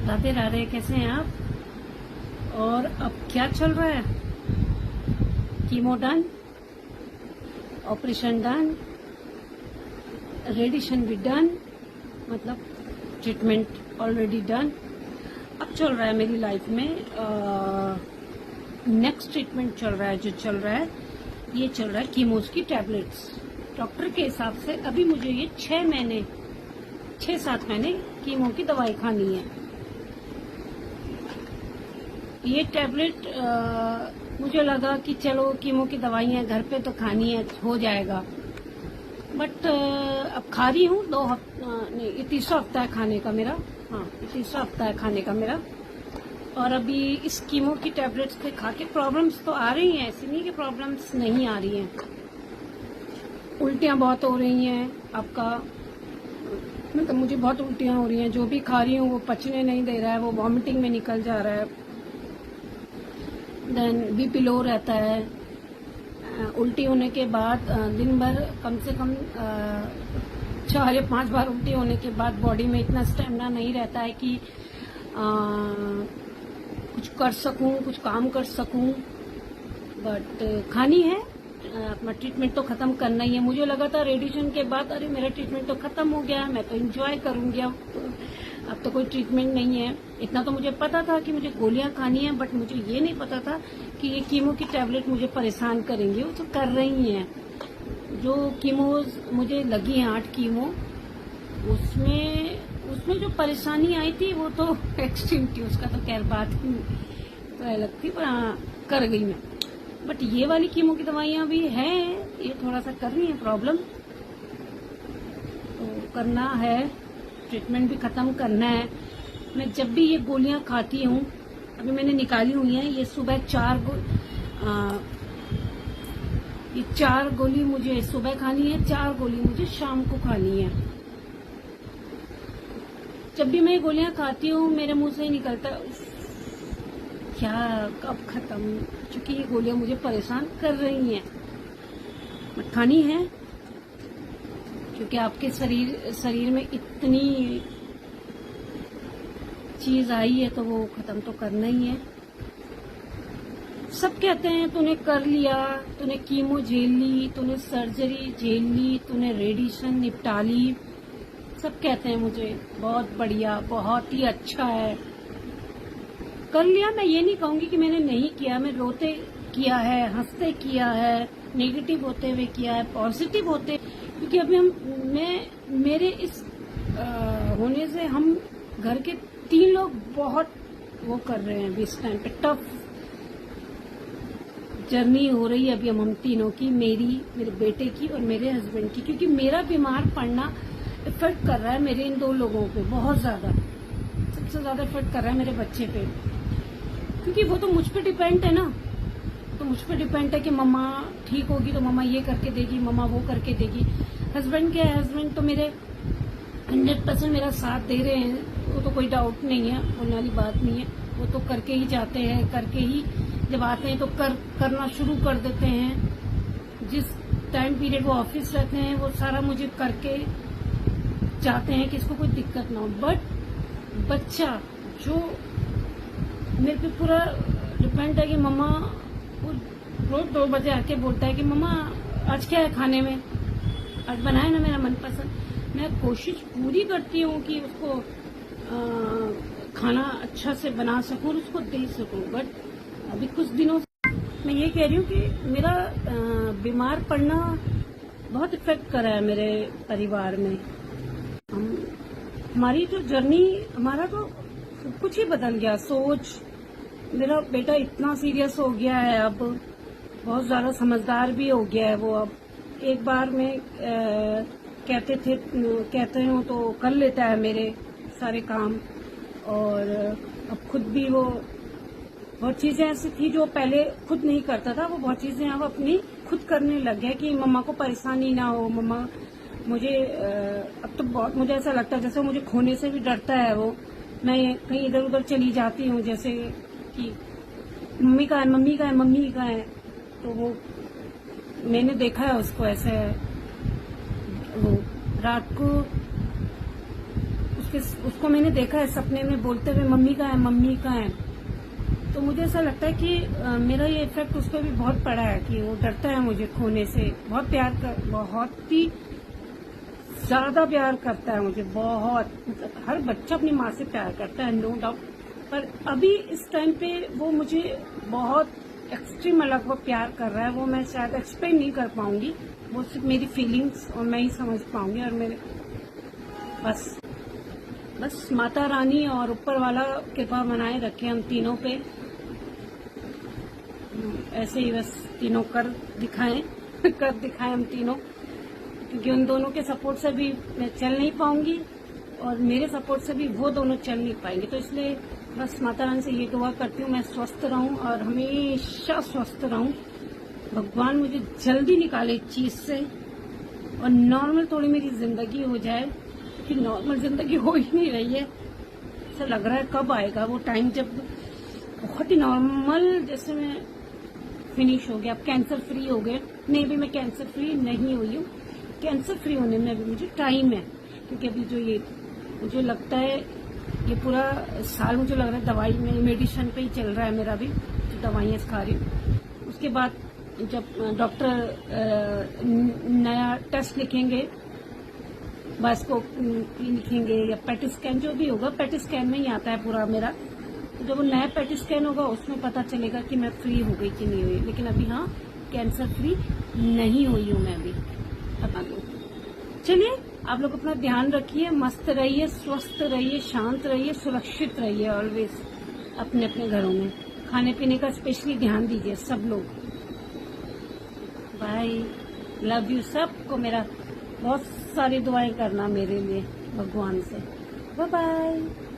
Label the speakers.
Speaker 1: राधे राधे, कैसे हैं आप? और अब क्या चल रहा है? Chemo done, operation done, radiation भी डन, मतलब ट्रीटमेंट ऑलरेडी डन। अब चल रहा है मेरी लाइफ में नेक्स्ट ट्रीटमेंट चल रहा है। जो चल रहा है ये चल रहा है कीमोस की टैबलेट्स। डॉक्टर के हिसाब से अभी मुझे ये 6-7 महीने कीमो की दवाई खानी है। ये टैबलेट मुझे लगा कि चलो कीमो की दवाइयाँ घर पे तो खानी है, हो जाएगा। बट अब खा रही हूँ 2 हफ्ता, नहीं ये तीसरा हफ्ता है खाने का मेरा। हाँ, ये तीसरा हफ्ता है खाने का मेरा। और अभी इस कीमो की टैबलेट्स पे खा के प्रॉब्लम्स तो आ रही हैं, ऐसी नहीं कि प्रॉब्लम्स नहीं आ रही हैं। उल्टियाँ बहुत हो रही हैं, आपका मतलब मुझे बहुत उल्टियाँ हो रही हैं। जो भी खा रही हूँ वो पचने नहीं दे रहा है, वो वॉमिटिंग में निकल जा रहा है। देन बीपी लो रहता है। उल्टी होने के बाद दिन भर कम से कम 4 या 5 बार उल्टी होने के बाद बॉडी में इतना स्टेमिना नहीं रहता है कि कुछ कर सकूं, कुछ काम कर सकूं। बट खानी है, अपना ट्रीटमेंट तो खत्म करना ही है। मुझे लगा था रेडिएशन के बाद अरे मेरा ट्रीटमेंट तो खत्म हो गया, मैं तो एंजॉय करूंगी, अब तो कोई ट्रीटमेंट नहीं है। इतना तो मुझे पता था कि मुझे गोलियां खानी है, बट मुझे ये नहीं पता था कि ये कीमो की टैबलेट मुझे परेशान करेंगी। वो तो कर रही हैं। जो कीमोज मुझे लगी हैं 8 कीमो, उसमें जो परेशानी आई थी वो तो एक्सट्रीम थी, उसका तो खैर बात ही तो अलग थी। पर हाँ, कर गई मैं। बट ये वाली कीमो की दवाइयां भी हैं, ये थोड़ा सा कर रही है प्रॉब्लम, तो करना है, ट्रीटमेंट भी खत्म करना है। मैं जब भी ये गोलियां खाती हूँ, अभी मैंने निकाली हुई हैं, ये सुबह 4 गोली मुझे सुबह खानी है, 4 गोली मुझे शाम को खानी है। जब भी मैं गोलियां खाती हूँ मेरे मुंह से ही निकलता है क्या कब खत्म, क्योंकि ये गोलियां मुझे परेशान कर रही हैं। बट खानी है क्योंकि आपके शरीर में इतनी चीज आई है तो वो खत्म तो करना ही है। सब कहते हैं तूने कर लिया, तूने कीमो झेल ली, तूने सर्जरी झेल ली, तूने रेडिएशन निपटा ली। सब कहते हैं मुझे बहुत बढ़िया, बहुत ही अच्छा है, कर लिया। मैं ये नहीं कहूंगी कि मैंने नहीं किया, मैं रोते किया है, हंसते किया है, नेगेटिव होते हुए किया है, पॉजिटिव होते, क्योंकि अभी मेरे इस होने से हम घर के 3 लोग बहुत वो कर रहे हैं। अभी इस टाइम पे टफ जर्नी हो रही है अभी हम तीनों की, मेरी, मेरे बेटे की और मेरे हस्बैंड की। क्योंकि मेरा बीमार पड़ना इफेक्ट कर रहा है मेरे इन 2 लोगों पे बहुत ज्यादा, सबसे ज्यादा इफेक्ट कर रहा है मेरे बच्चे पे, क्योंकि वो तो मुझ पे डिपेंड है ना। तो मुझ पे डिपेंड है कि मम्मा ठीक होगी तो मम्मा ये करके देगी, मम्मा वो करके देगी। हस्बैंड क्या है, हस्बैंड तो मेरे 100% मेरा साथ दे रहे हैं, वो तो कोई डाउट नहीं है, बोलने वाली बात नहीं है। वो तो करके ही जाते हैं, करके ही जब आते हैं तो करना शुरू कर देते हैं। जिस टाइम पीरियड वो ऑफिस रहते हैं वो सारा मुझे करके चाहते हैं कि इसको कोई दिक्कत ना हो। बट बच्चा जो मेरे पे पूरा डिपेंड है कि मम्मा, वो रोज 2 बजे आके बोलता है कि मम्मा आज क्या है खाने में, आज बनाए ना मेरा मनपसंद। मैं कोशिश पूरी करती हूँ कि उसको खाना अच्छा से बना सकूँ और उसको दे सकूँ। बट अभी कुछ दिनों से मैं ये कह रही हूँ कि मेरा बीमार पड़ना बहुत इफेक्ट करा है मेरे परिवार में। हमारी जो जर्नी, हमारा तो सब कुछ ही बदल गया। सोच, मेरा बेटा इतना सीरियस हो गया है, अब बहुत ज्यादा समझदार भी हो गया है वो। अब एक बार में कहते हो तो कर लेता है मेरे सारे काम, और अब खुद भी वो बहुत चीजें ऐसी थी जो पहले खुद नहीं करता था, वो बहुत चीजें अब अपनी खुद करने लग गया कि मम्मा को परेशानी ना हो। मम्मा मुझे अब तो बहुत मुझे ऐसा लगता है जैसे मुझे खोने से भी डरता है वो। मैं कहीं इधर उधर चली जाती हूँ, जैसे कि मम्मी का है, मम्मी का है, मम्मी का है, तो वो मैंने देखा है उसको ऐसे। वो रात को उसको मैंने देखा है सपने में बोलते हुए मम्मी कहाँ है, मम्मी कहाँ है। तो मुझे ऐसा लगता है कि मेरा ये इफेक्ट उस पर भी बहुत पड़ा है कि वो डरता है मुझे खोने से। बहुत ही ज्यादा प्यार करता है मुझे, बहुत। मतलब हर बच्चा अपनी माँ से प्यार करता है, नो डाउट। पर अभी इस टाइम पे वो मुझे बहुत एक्सट्रीम अलग वो प्यार कर रहा है। वो मैं शायद एक्सप्लेन नहीं कर पाऊंगी, वो सिर्फ मेरी फीलिंग्स और मैं ही समझ पाऊंगी। और मेरे बस माता रानी और ऊपर वाला कृपा बनाए रखे हम तीनों पे। ऐसे ही बस तीनों कर दिखाएं हम तीनों, क्योंकि उन दोनों के सपोर्ट से भी मैं चल नहीं पाऊंगी और मेरे सपोर्ट से भी वो दोनों चल नहीं पाएंगे। तो इसलिए बस माता रानी से ये दुआ करती हूँ मैं स्वस्थ रहूं और हमेशा स्वस्थ रहूं। भगवान मुझे जल्दी निकाले इस चीज से और नॉर्मल थोड़ी मेरी जिंदगी हो जाए, क्योंकि नॉर्मल जिंदगी हो ही नहीं रही है। ऐसा लग रहा है कब आएगा वो टाइम जब बहुत ही नॉर्मल, जैसे मैं फिनिश हो गया, अब कैंसर फ्री हो गए। नहीं, भी मैं कैंसर फ्री नहीं हुई हूँ। कैंसर फ्री होने में अभी मुझे टाइम है, क्योंकि अभी जो ये मुझे लगता है ये पूरा साल मुझे लग रहा है दवाई में, मेडिसिन पे ही चल रहा है मेरा भी, जो दवाइयाँ खा रही हूँ। उसके बाद जब डॉक्टर नया टेस्ट लिखेंगे, बायोस्कोपी लिखेंगे या पेट स्कैन, जो भी होगा पेट स्कैन में ही आता है पूरा मेरा। तो जब वो नया पेट स्कैन होगा उसमें पता चलेगा कि मैं फ्री हो गई कि नहीं हुई। लेकिन अभी हाँ, कैंसर फ्री नहीं हुई हूँ मैं अभी, बता दो। चलिए, आप लोग अपना ध्यान रखिए, मस्त रहिए, स्वस्थ रहिए, शांत रहिए, सुरक्षित रहिए ऑलवेज अपने अपने घरों में। खाने पीने का स्पेशली ध्यान दीजिए सब लोग। बाय, लव यू सबको। मेरा बहुत सारी दुआएं करना मेरे लिए भगवान से। Bye bye.